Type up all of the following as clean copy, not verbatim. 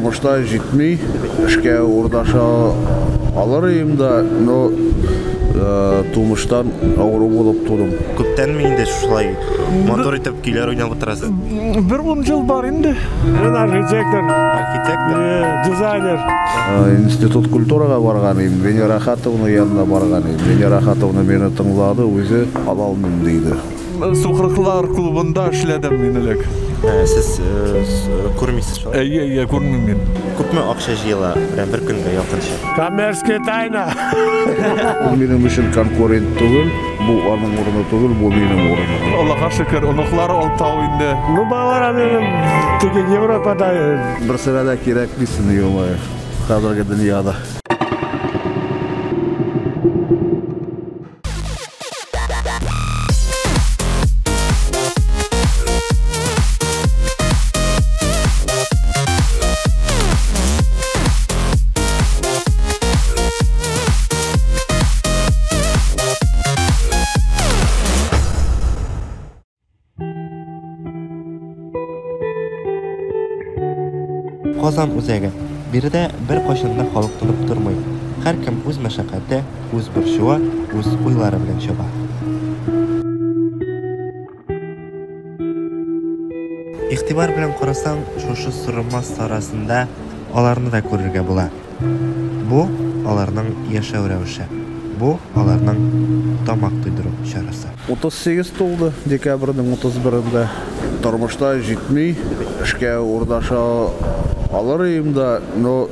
Тормышта жетмей, ішке ордаша алар да, но тумыштан ауру болып тудым. Көптен мен де шулай мотор итеп күйләр уйнап отырасыз. 10 жыл бар инде. Мен архитектор, дизайнер. Институт культурага барган идем, Венера Ахатовна янына барган идем. Венера Ахатовна мені тыңлады, өзі ала алмайм дейді. Сукырыклар клубында эшләдем мин элек. Сіз көрмейсіз шулай? Иә, көрмейм мен. Күпме акча җыела бер көнгә якынча? Коммерческая тайна. Бұл менің үшін конкурент түгел, бұл аның орны түгел, бұл менің орным. Аллаға шүкір, оныклары алтау инде. Ну балалар менің теге Европада Бір сырада керек бисін, йомай. Қазіргі дүнияда. Казан үзәге. Биредә бер кашында халык тынып тормый. Һәркем үз мәшәкате, үз борчуы, үз уйлары белән чаба. Игътибар белән карасаң, шушы сырылмас арасында аларны да күрергә була. Бу аларның яшәү рәвеше. Бу аларның тамак туйдыру чарасы. 38 тулды, декабрьнең 31-ендә. Тормышта жетмей, ішке ордаша алар да, но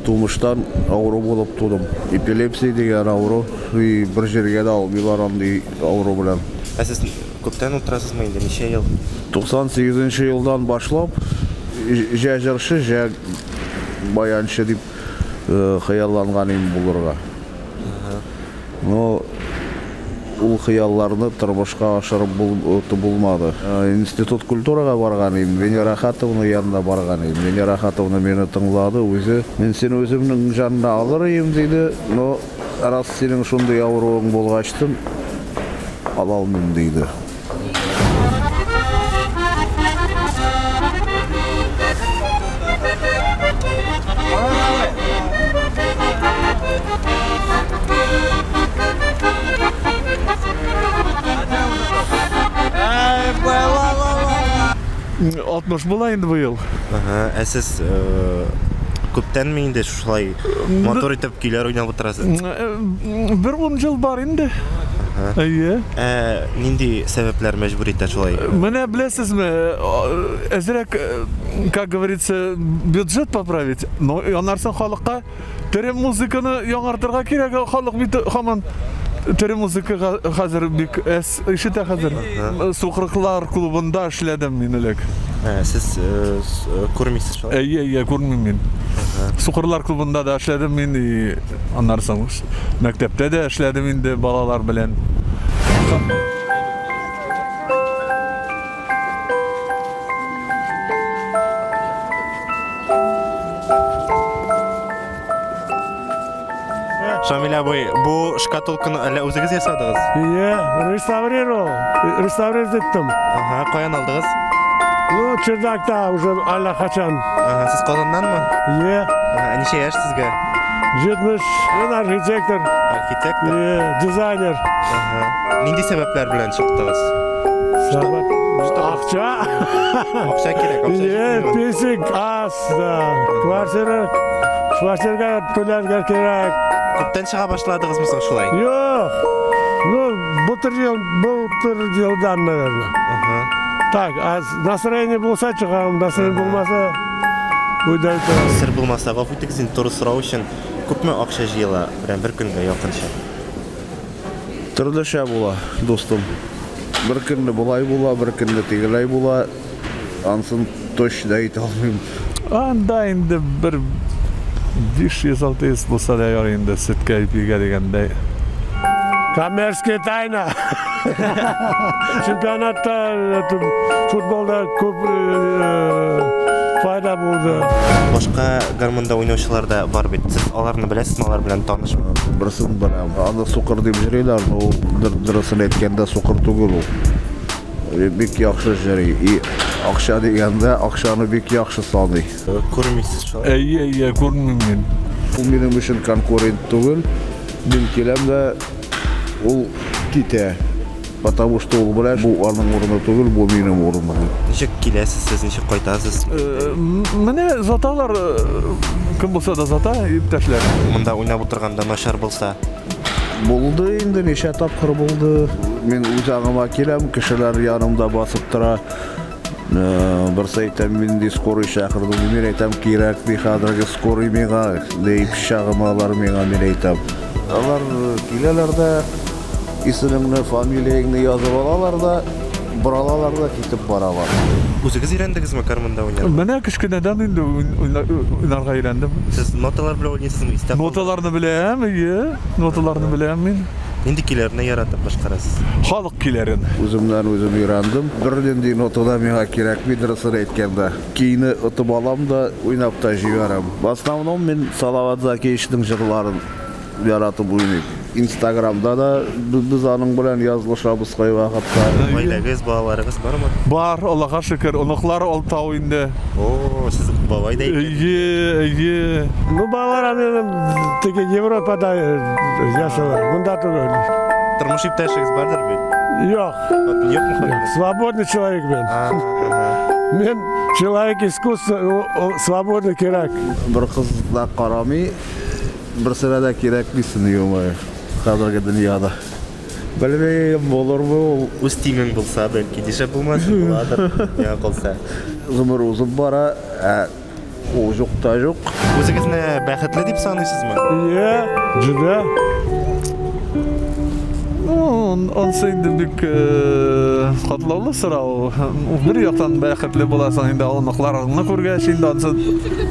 тумыштан ауру болып тудым. Эпилепсия деген ауру, бір жерге де алмай барам дей ауру белән. Сез күптән утырасызмы инде, ничә ел? 98 елдан башлап, жә җырчы, жә баянчы дип хыялланган идем булырга. Но ул хыялларны тормышка ашырып булмады. Институт культурага барган идем, Венера Ахатовна янына барган идем. Венера Ахатовна мені тыңлады, өзі мен сені өзімнің жанына алыр едім дейді, но раз сенің шундай ауруың болғаштын, ала алмайм дейді. Алтмыш була инде быел. Сез күптән мен инде шулай мотор итеп көйләр уйнап отырасыз? 10 жыл бар инде. Иә. Нинди сәбәпләр мәҗбүр итә шулай? Менә беләсезме, әзрәк, как говорится, бюджет поправить, но янарсан халыкка тере музыканы яңартырга кирәк, халык бит һаман тере музыка хәзер бик ишетә хәзер. Сукырыклар клубында эшләдем мин элек. Сез күрмейсез шулай? Иә, күрмим мин. Сукырлар клубында да эшләдем мин, аннарсан мәктәптә дә эшләдем инде балалар белән. Шамил абый, бу шкатулканы әле үзегез ясадыгыз? Иә, реставрировать иттем. Каян алдыгыз? Ну, чердакта уже аллахачан. Сез Казаннанмы? Иә. Ничә яшь сезгә? 70. Мен архитектор. Архитектор? Дизайнер. Нинди сәбәпләр белән чыктыгыз? Акча. Акча кирәк, акча. Иә, песик, ас, квартирага түләргә кирәк. Күптән чыга башладыгызмы соң шулай? Юк. Ну, былтыр елдан, наверное. Так, настроение булса чыгам, настроение булмаса уйдай торам. Сер булмаса, гафу итегез, туры сорау өчен күпме акча җыела бер көнгә якынча? Төрлечә була, достым. Бір көнне булай була, бір көнне тегеләй була. Ансын точно әйтә алмыйм. Анда инде бер 500-600 булса да ярый инде сөткә ипигә дигәндәй. Коммерческая тайна. Чемпионатта, футболда күп файда булды. Башка гармонда уйнаучылар да бар бит. Сез аларны беләсезме, алар белән танышмы? Берсен беләм. Аны сукыр дип йөриләр, но дөресен әйткәндә сукыр түгел ул. бик яхшы җырлый. И акча дигәндә акчаны бик яхшы саный. Күрмисез шул. Әйе, күрмим мен. Ул минем өчен конкурент түгел. Мин киләм дә ул китә. Потому что ул белән бу аның урыны түгел, бу минем урыным. Ничек киләсез, сез ничек кайтасыз? Менә заталар кем булса да зата иптәшләр. Монда уйнап утырганда начар булса, Булды инде, ничә тапкыр булды. Мин үз аңыма киләм, кешеләр янымда басып тора. Берсе әйтәм, мин скорый чакырдым, мин әйтәм, кирәк ди хәзерге скорый миңа, дип чагымалар миңа мин әйтәм. Алар киләләр дә исемеңне, фамилияңны язып алалар да, боралалар да китеп баралар. үзегез өйрәндегезме карманда уйнарга? Менә кечкенәдән инде уйнарга өйрәндем. Сез ноталар белән уйныйсызмы? Истә Ноталарны беләм, ноталарны беләм мин. Нинди көйләрне яратып башкарасыз? Халык көйләрен. Үземнән үзем өйрәндем. Бернинди нотада миңа кирәк дөресен әйткәндә. Кейне отып алам да, уйнап та җибәрәм. В основном мин Салават Закиевичнең җырларын яратып уйныйм. Инстаграмда да без аның белән язылышабыз кай вакытта. Гаиләгез, балаларыгыз бармы? Бар, Аллаһка шөкер, оныклары алтау инде. О, сез бабай да икән. Әйе. Ну, балалар менің теге Европада яшалар, мұнда түгел. Тормыш иптәшегез бардыр бит? Yok, Юкмы? свободный человек ben. Мен человек искусства, свободный керек. Бер кыз да карамый, берсенә дә кирәк бисен юмай. Хәзерге дөньяда. Белмәйм, булырмы ул. Үз тимең булса, бәлки дише булмас, буладыр. Я калса. Гомер узып бара, ул юк та юк. Үзегезне бәхетле дип саныйсызмы? Иә, жүдә. Онсы инде бик катлаулы сорау. Бер яктан бәхетле буласың инде оныкларыңны күргәч инде онсы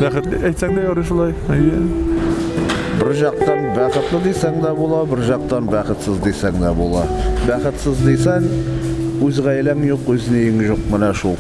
бәхетле әйтсәң дә ярый шулай. Бер жактан бәхетле дисәң дә була, бер жактан бәхетсез дисәң дә була. Бәхетсез дисәң, үз гаиләң юк, үз ниең юк, менә шул.